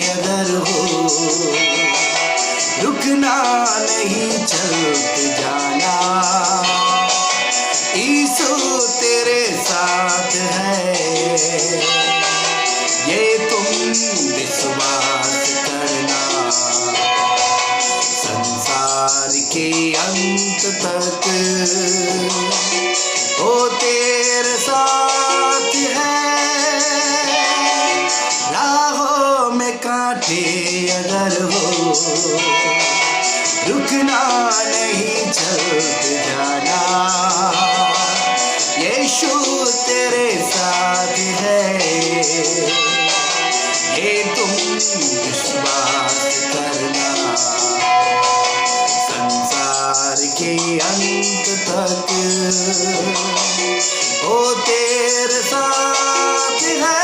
अगर हो, रुकना नहीं चलते जाना। यीशु तेरे साथ है, ये तुम विश्वास करना। संसार के अंत तक वो तेरे साथ है। राहों में कांटे अगर हो, रुकना नहीं चलते जाना। यीशु तेरे साथ है, ये तुम विश्वास करना। संसार के अंत तक वो तेरे साथ है।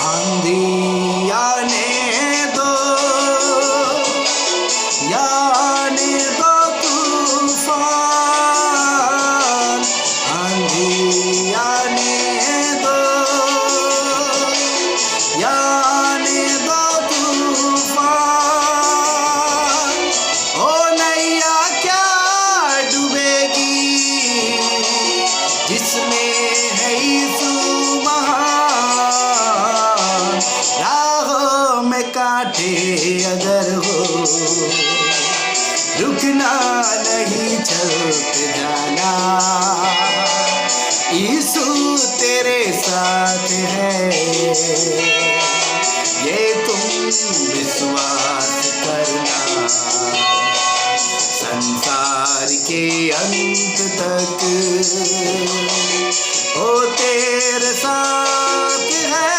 आंधी आने दो, आने दो तूफान। आंधी आने दो, आने दो तूफान। ओ नैया क्या डूबेगी, जिसमें है यीशु महान। राहों में कांटे अगर हो, रुकना नहीं चलते जाना। यीशु तेरे साथ है, ये तुम विश्वास करना। संसार के अंत तक वो तेरे साथ है।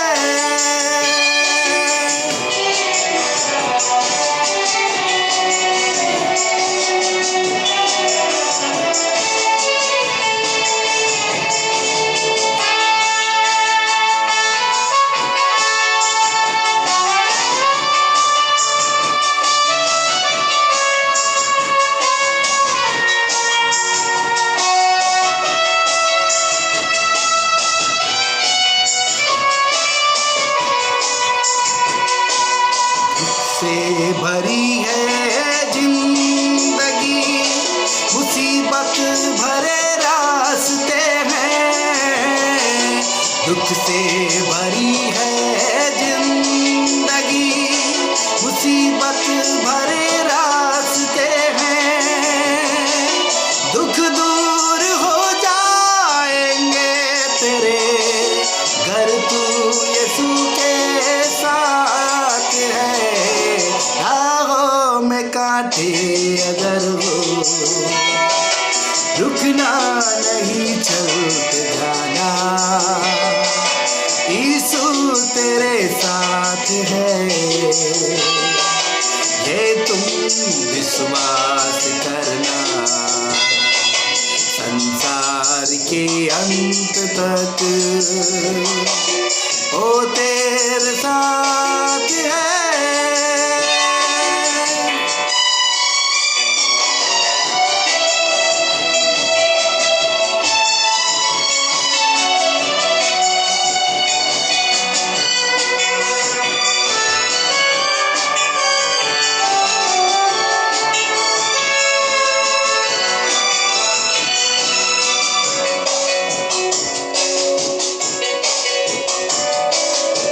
से भरी है जिंदगी, मुसीबत भरे रास्ते हैं। दुख से भरी है जिंदगी, मुसीबत भरे रास्ते हैं। दुख दूर हो जाएंगे तेरे, घर तू यीशु के साथ है। राहों में कांटे अगर हो, रुकना नहीं चलते जाना। यीशु तेरे साथ है, ये तुम विश्वास करना। संसार के अंत तक वो तेरे साथ है।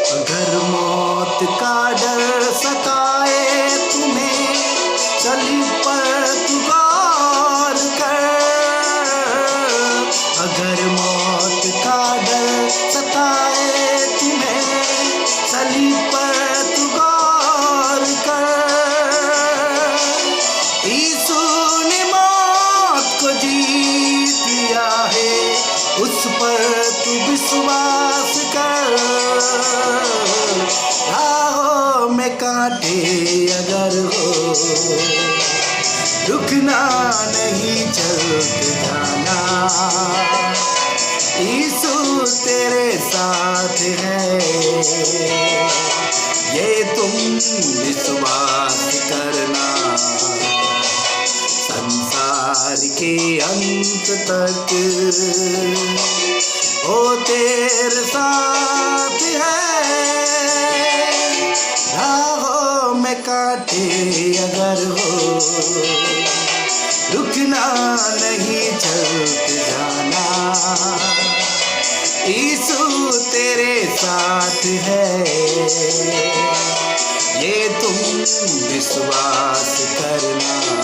अगर मौत का डर सताए तुम्हें, सलीब पर तू गौर कर। अगर मौत का डर सताए तुम्हें, सलीब पर तू गौर कर। यीशु ने मौत को जीत लिया है, उस पर तू विश्वास कर। राहों में कांटे अगर हो, रुकना नहीं चलते जाना, यीशु तेरे साथ है, ये तुम विश्वास करना, संसार के अंत तक वो तेरे साथ है। राहों में कांटे अगर हो, रुकना नहीं चलते जाना, यीशु तेरे साथ है, ये तुम विश्वास करना,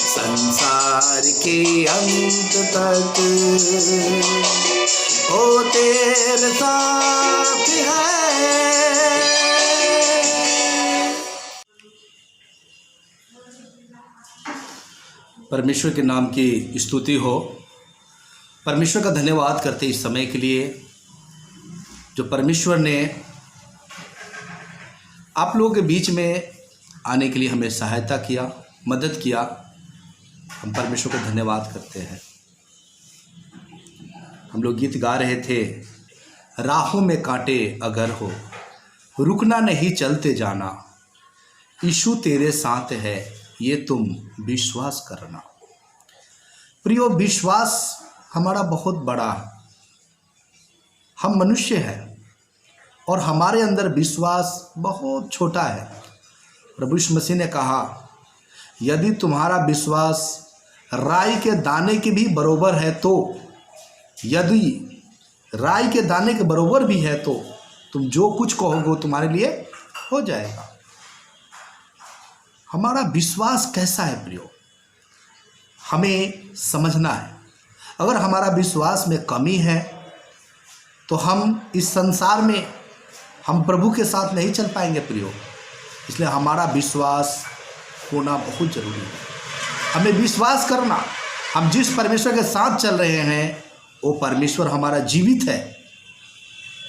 संसार के अंत तक वो तेरे साथ है। परमेश्वर के नाम की स्तुति हो। परमेश्वर का धन्यवाद करते इस समय के लिए जो परमेश्वर ने आप लोगों के बीच में आने के लिए हमें सहायता किया, मदद किया। हम परमेश्वर का धन्यवाद करते हैं। हम लोग गीत गा रहे थे, राहों में कांटे अगर हो, रुकना नहीं चलते जाना, यीशु तेरे साथ है, ये तुम विश्वास करना। प्रियो, विश्वास हमारा बहुत बड़ा है। हम मनुष्य हैं और हमारे अंदर विश्वास बहुत छोटा है। प्रभु यीशु मसीह ने कहा, यदि तुम्हारा विश्वास राई के दाने के भी बराबर है तो, यदि राई के दाने के बराबर भी है तो तुम जो कुछ कहोगे वो तुम्हारे लिए हो जाएगा। हमारा विश्वास कैसा है प्रियो, हमें समझना है। अगर हमारा विश्वास में कमी है तो हम इस संसार में हम प्रभु के साथ नहीं चल पाएंगे प्रियो। इसलिए हमारा विश्वास होना बहुत ज़रूरी है। हमें विश्वास करना, हम जिस परमेश्वर के साथ चल रहे हैं वो परमेश्वर हमारा जीवित है।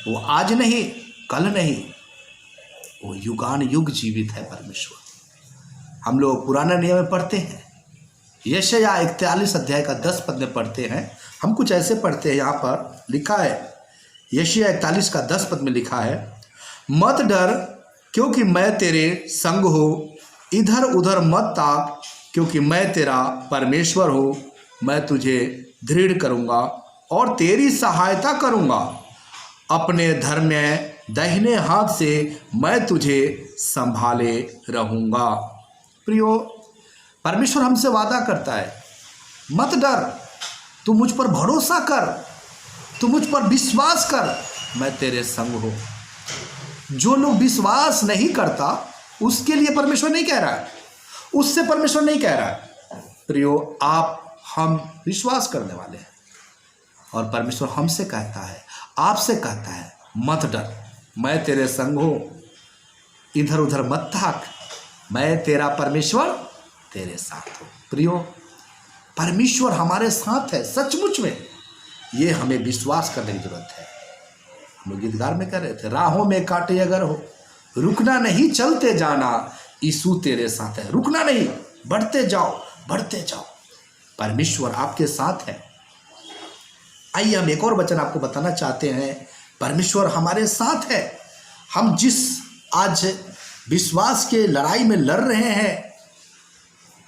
वो आज नहीं, कल नहीं, वो युगान युग जीवित है परमेश्वर। हम लोग पुराना नियम में पढ़ते हैं, यशायाह 41 अध्याय का 10 पद में पढ़ते हैं। हम कुछ ऐसे पढ़ते हैं, यहाँ पर लिखा है, यशायाह 41 का 10 पद में लिखा है, मत डर क्योंकि मैं तेरे संग हूँ, इधर उधर मत ताक क्योंकि मैं तेरा परमेश्वर हूँ। मैं तुझे दृढ़ करूँगा और तेरी सहायता करूँगा, अपने धर्म में दाहिने हाथ से मैं तुझे संभाले रहूँगा। प्रियो, परमेश्वर हमसे वादा करता है, मत डर, तू मुझ पर भरोसा कर, तू मुझ पर विश्वास कर, मैं तेरे संग हूँ। जो लोग विश्वास नहीं करता उसके लिए परमेश्वर नहीं कह रहा है, उससे परमेश्वर नहीं कह रहा है। प्रियो, आप हम विश्वास करने वाले हैं और परमेश्वर हमसे कहता है, आपसे कहता है, मत डर, मैं तेरे संग हूँ, इधर उधर मत ताक, मैं तेरा परमेश्वर तेरे साथ हूँ। प्रियो, परमेश्वर हमारे साथ है सचमुच में, ये हमें विश्वास करने की जरूरत है। हम लोग गीतगार में कह रहे थे, राहों में कांटे अगर हो, रुकना नहीं चलते जाना, यीशु तेरे साथ है। रुकना नहीं, बढ़ते जाओ, बढ़ते जाओ, परमेश्वर आपके साथ है। आइए हम एक और वचन आपको बताना चाहते हैं, परमेश्वर हमारे साथ है। हम जिस आज विश्वास के लड़ाई में लड़ रहे हैं,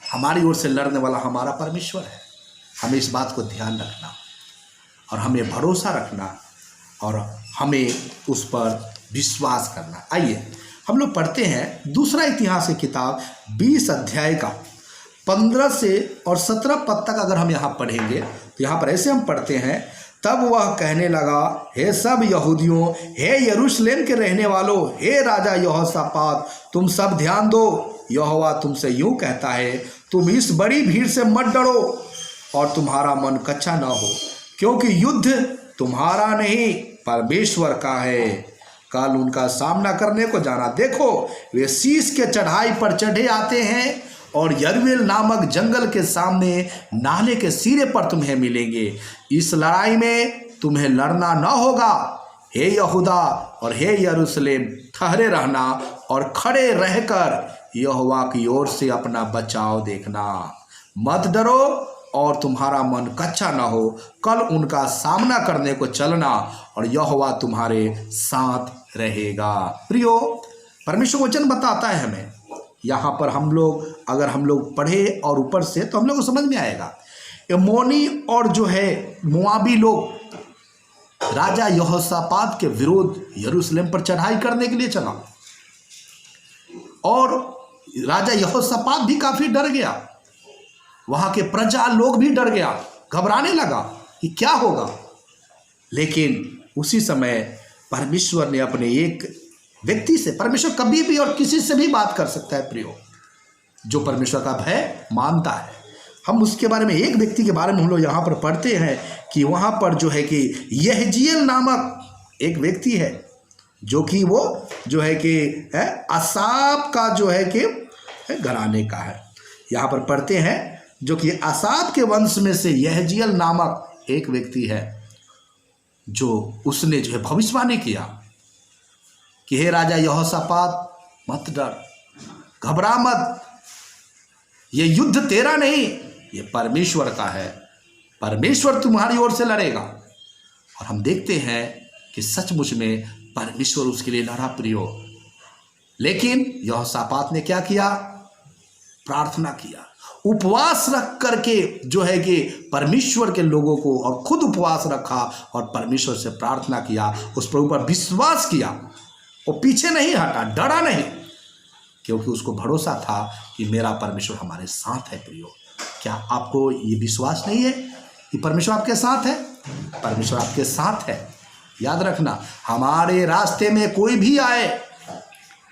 हमारी ओर से लड़ने वाला हमारा परमेश्वर है। हमें इस बात को ध्यान रखना और हमें भरोसा रखना और हमें उस पर विश्वास करना। आइए हम लोग पढ़ते हैं दूसरा इतिहास की किताब 20 अध्याय का 15 से और 17 पद तक। अगर हम यहाँ पढ़ेंगे तो यहाँ पर ऐसे हम पढ़ते हैं, तब वह कहने लगा, हे सब यहूदियों, हे यरूशलेम के रहने वालों, हे राजा यहोशापात, तुम सब ध्यान दो। यहोवा तुमसे यूँ कहता है, तुम इस बड़ी भीड़ से मत डरो और तुम्हारा मन कच्चा न हो, क्योंकि युद्ध तुम्हारा नहीं परमेश्वर का है। कल उनका सामना करने को जाना, देखो वे शीश के चढ़ाई पर चढ़े आते हैं और यरवेल नामक जंगल के सामने नाले के सिरे पर तुम्हें मिलेंगे। इस लड़ाई में तुम्हें लड़ना न होगा। हे यहूदा और हे यरूशलेम, ठहरे रहना और खड़े रहकर यहोवा की ओर से अपना बचाव देखना। मत डरो और तुम्हारा मन कच्चा ना हो, कल उनका सामना करने को चलना और यहोवा तुम्हारे साथ रहेगा। प्रियो, परमेश्वर वचन बताता है हमें, यहाँ पर अगर हम लोग पढ़े और ऊपर से तो हम लोग को समझ में आएगा। अम्मोनी और जो है मोआबी लोग राजा यहोशापात के विरोध यरूशलेम पर चढ़ाई करने के लिए चला और राजा यहोशापात भी काफी डर गया, वहां के प्रजा लोग भी डर गया, घबराने लगा कि क्या होगा। लेकिन उसी समय परमेश्वर ने अपने एक व्यक्ति से, परमेश्वर कभी भी और किसी से भी बात कर सकता है प्रियो, जो परमेश्वर का भय मानता है। हम उसके बारे में, एक व्यक्ति के बारे में हम लोग यहाँ पर पढ़ते हैं कि वहाँ पर जो है कि यहजीएल नामक एक व्यक्ति है, जो कि वो जो है कि आसाप का जो है कि घराने का है। यहाँ पर पढ़ते हैं जो कि आसाप के वंश में से यहजीएल नामक एक व्यक्ति है, जो उसने जो है भविष्यवाणी किया कि हे राजा यहोशापात, मत डर, घबरा मत, ये युद्ध तेरा नहीं, ये परमेश्वर का है, परमेश्वर तुम्हारी ओर से लड़ेगा। और हम देखते हैं कि सचमुच में परमेश्वर उसके लिए लड़ा प्रियो। लेकिन यहोशापात ने क्या किया? प्रार्थना किया, उपवास रख करके जो है कि परमेश्वर के लोगों को, और खुद उपवास रखा और परमेश्वर से प्रार्थना किया, उस प्रभु पर विश्वास किया, वो पीछे नहीं हटा, डरा नहीं, क्योंकि उसको भरोसा था कि मेरा परमेश्वर हमारे साथ है। प्रियो, क्या आपको ये विश्वास नहीं है कि परमेश्वर आपके साथ है? परमेश्वर आपके साथ है। याद रखना, हमारे रास्ते में कोई भी आए,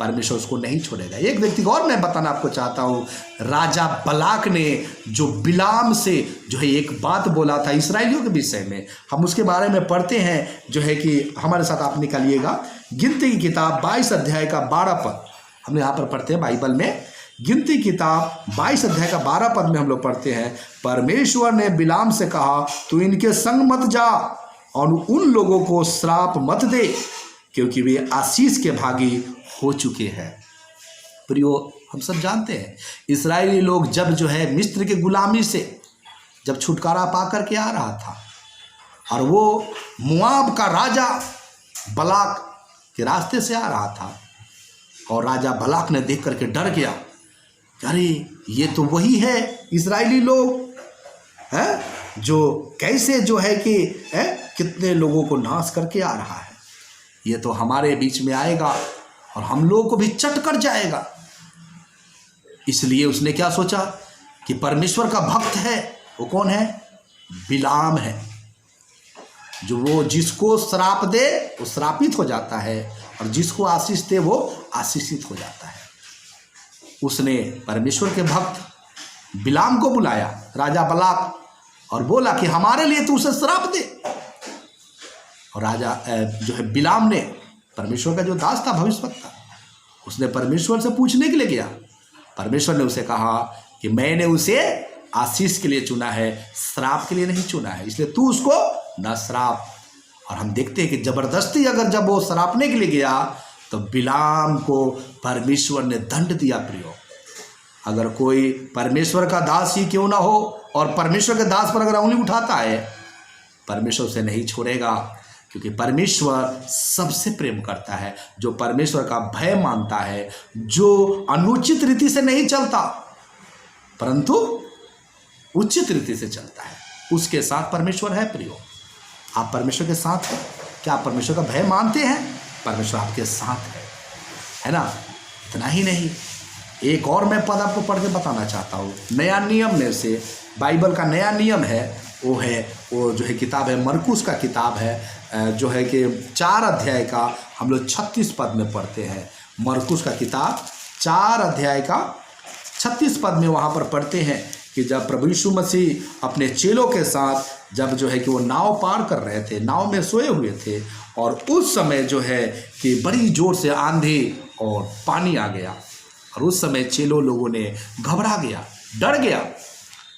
परमेश्वर उसको नहीं छोड़ेगा। एक व्यक्ति को और मैं बताना आपको चाहता हूँ, राजा बलाक ने जो बिलाम से जो है एक बात बोला था इस्राएलियों के विषय में, हम उसके बारे में पढ़ते हैं। जो है कि हमारे साथ आप निकालिएगा गिनती की किताब 22 अध्याय का 12 पद। हम यहाँ पर पढ़ते हैं बाइबल में, गिनती किताब 22 अध्याय का 12 पद में हम लोग पढ़ते हैं, परमेश्वर ने बिलाम से कहा, तू इनके संग मत जा और उन लोगों को श्राप मत दे, क्योंकि वे आशीष के भागी हो चुके हैं। प्रियो, हम सब जानते हैं इस्राएली लोग जब जो है मिस्र के गुलामी से जब छुटकारा पा करके आ रहा था, और वो मोआब का राजा बलाक के रास्ते से आ रहा था, और राजा बलाक ने देख करके डर गया, अरे ये तो वही है इस्राएली लोग हैं जो कैसे जो है कि कितने लोगों को नाश करके आ रहा है, ये तो हमारे बीच में आएगा और हम लोगों को भी चट कर जाएगा। इसलिए उसने क्या सोचा कि परमेश्वर का भक्त है, वो कौन है? बिलाम है, जो वो जिसको श्राप दे वो श्रापित हो जाता है, और जिसको आशीष दे वो आशीषित हो जाता है। उसने परमेश्वर के भक्त बिलाम को बुलाया, राजा बलाक, और बोला कि हमारे लिए तू उसे श्राप दे। और राजा जो है बिलाम ने, परमेश्वर का जो दास था, भविष्यवक्ता, उसने परमेश्वर से पूछने के लिए गया। परमेश्वर ने उसे कहा कि मैंने उसे आशीष के लिए चुना है, श्राप के लिए नहीं चुना है, इसलिए तू उसको न श्राप। और हम देखते हैं कि जबरदस्ती अगर जब वो श्रापने के लिए गया तो बिलाम को परमेश्वर ने दंड दिया। प्रियो, अगर कोई परमेश्वर का दास ही क्यों ना हो और परमेश्वर के दास पर अगर उंगली उठाता है, परमेश्वर उसे नहीं छोड़ेगा, क्योंकि परमेश्वर सबसे प्रेम करता है, जो परमेश्वर का भय मानता है, जो अनुचित रीति से नहीं चलता परंतु उचित रीति से चलता है, उसके साथ परमेश्वर है। प्रियो, आप परमेश्वर के साथ हैं? क्या आप परमेश्वर का भय मानते हैं? परमेश्वर आपके साथ है ना? इतना ही नहीं, एक और मैं पद आपको पढ़ के बताना चाहता हूँ। नया नियम में से, बाइबल का नया नियम है, वो जो है किताब है, मरकुस का किताब है, जो है कि 4 अध्याय का हम लोग 36 पद में पढ़ते हैं। मरकुस का किताब 4 अध्याय का 36 पद में वहाँ पर पढ़ते हैं कि जब प्रभु यीशु मसीह अपने चेलों के साथ जब जो है कि वो नाव पार कर रहे थे, नाव में सोए हुए थे, और उस समय जो है कि बड़ी जोर से आंधी और पानी आ गया, और उस समय चेलों लोगों ने घबरा गया, डर गया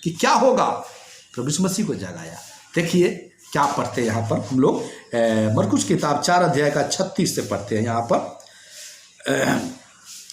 कि क्या होगा। प्रभु यीशु मसीह को जगाया। देखिए क्या पढ़ते हैं यहाँ पर हम लोग, मरकुस किताब 4 अध्याय का 36 से पढ़ते हैं। यहाँ पर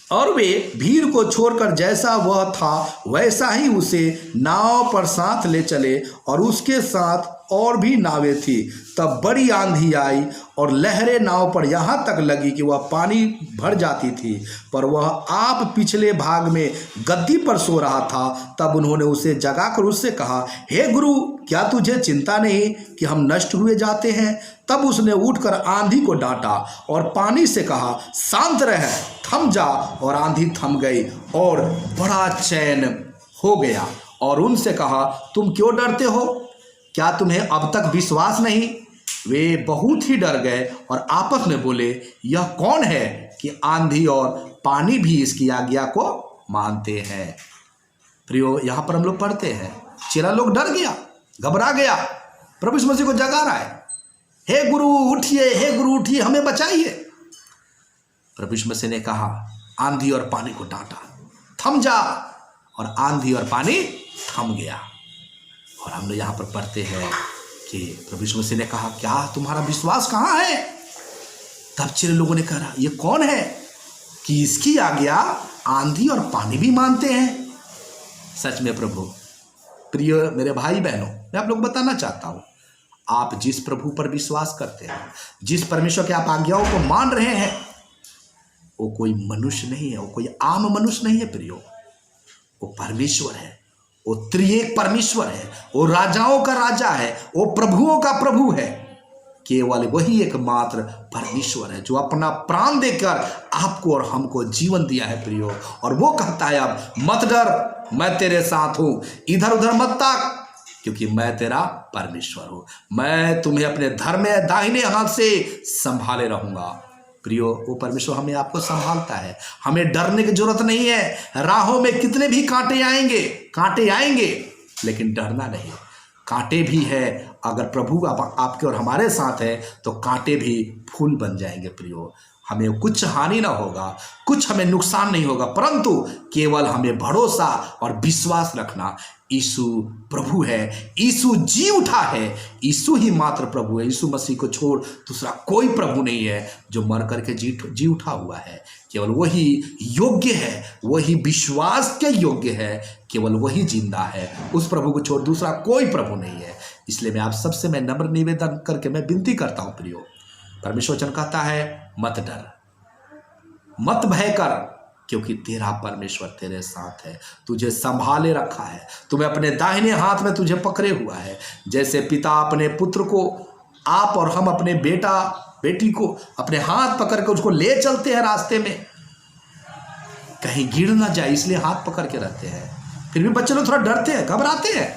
और वे भीड़ को छोड़कर जैसा वह था वैसा ही उसे नाव पर साथ ले चले, और उसके साथ और भी नावें थी। तब बड़ी आंधी आई और लहरें नाव पर यहाँ तक लगी कि वह पानी भर जाती थी, पर वह आप पिछले भाग में गद्दी पर सो रहा था। तब उन्होंने उसे जगाकर उससे कहा, हे गुरु, क्या तुझे चिंता नहीं कि हम नष्ट हुए जाते हैं? तब उसने उठकर आंधी को डांटा और पानी से कहा, शांत रह, थम जा। और आंधी थम गई और बड़ा चैन हो गया। और उनसे कहा, तुम क्यों डरते हो? क्या तुम्हें अब तक विश्वास नहीं? वे बहुत ही डर गए और आपस में बोले, यह कौन है कि आंधी और पानी भी इसकी आज्ञा को मानते हैं? प्रियो, यहाँ पर हम लोग पढ़ते हैं, चेला लोग डर गया, घबरा गया, प्रभु यीशु मसीह को जगा रहा है, हे गुरु उठिए, हे गुरु उठिए, हमें बचाइए। प्रभु यीशु मसीह ने कहा, आंधी और पानी को डांटा, थम जा, और आंधी और पानी थम गया। और हम लोग यहाँ पर पढ़ते हैं कि प्रभु यीशु मसीह ने कहा, क्या तुम्हारा विश्वास कहाँ है? तब चेले लोगों ने कहा, ये कौन है कि इसकी आज्ञा आंधी और पानी भी मानते हैं? सच में प्रभु, प्रिय मेरे भाई बहनों, मैं आप लोग बताना चाहता हूँ, आप जिस प्रभु पर विश्वास करते हैं, जिस परमेश्वर के आप आज्ञाओं को मान रहे हैं, वो कोई मनुष्य नहीं है, वो कोई आम मनुष्य नहीं है प्रियो, वो परमेश्वर है, वो त्रिएक परमेश्वर है, वो राजाओं का राजा है, वो प्रभुओं का प्रभु है। केवल वही एकमात्र परमेश्वर है जो अपना प्राण देकर आपको और हमको जीवन दिया है प्रियो। और वो कहता है, अब मत डर, मैं तेरे साथ हूं, इधर उधर मत ताक, क्योंकि मैं तेरा परमेश्वर हूं, मैं तुम्हें अपने धर्म में दाहिने हाथ से संभाले रहूंगा। प्रियो, वो परमेश्वर हमें आपको संभालता है, हमें डरने की जरूरत नहीं है। राहों में कितने भी कांटे आएंगे, लेकिन डरना नहीं। कांटे भी है, अगर प्रभु आपके और हमारे साथ है तो कांटे भी फूल बन जाएंगे प्रियो। हमें कुछ हानि ना होगा, कुछ हमें नुकसान नहीं होगा, परंतु केवल हमें भरोसा और विश्वास रखना, यीशु प्रभु है, यीशु जी उठा है, यीशु ही मात्र प्रभु है। यीशु मसीह को छोड़ दूसरा कोई प्रभु नहीं है जो मर करके जी उठा हुआ है। केवल वही योग्य है, वही विश्वास के योग्य है, केवल वही जिंदा है। उस प्रभु को छोड़ दूसरा कोई प्रभु नहीं है। इसलिए मैं आप सबसे मैं नम्र निवेदन करके मैं विनती करता हूँ प्रियो, परमेश्वर वचन कहता है, मत डर, मत भय कर, क्योंकि तेरा परमेश्वर तेरे साथ है, तुझे संभाले रखा है, तुम्हें अपने दाहिने हाथ में तुझे पकड़े हुआ है। जैसे पिता अपने पुत्र को, आप और हम अपने बेटा बेटी को अपने हाथ पकड़ के उसको ले चलते हैं रास्ते में, कहीं गिर ना जाए इसलिए हाथ पकड़ के रहते हैं। फिर भी बच्चे लोग थोड़ा डरते हैं, घबराते हैं,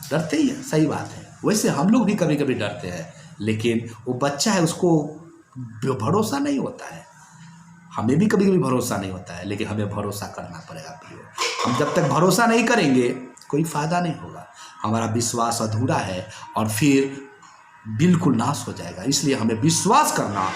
डरते ही है, सही बात है। वैसे हम लोग भी कभी कभी डरते हैं, लेकिन वो बच्चा है, उसको भरोसा नहीं होता है। हमें भी कभी कभी भरोसा नहीं होता है, लेकिन हमें भरोसा करना पड़ेगा प्रियो। हम जब तक भरोसा नहीं करेंगे कोई फायदा नहीं होगा, हमारा विश्वास अधूरा है और फिर बिल्कुल नाश हो जाएगा। इसलिए हमें विश्वास करना,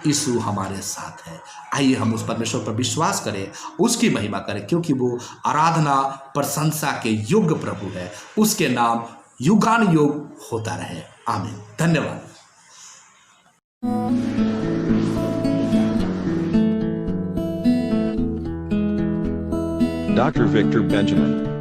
यीशु हमारे साथ है। आइए हम उस परमेश्वर पर विश्वास करें, उसकी महिमा करें, क्योंकि वो आराधना प्रशंसा के योग्य प्रभु है। उसके नाम युगान युग होता रहे, आमीन। धन्यवाद। Dr. Victor Benjamin.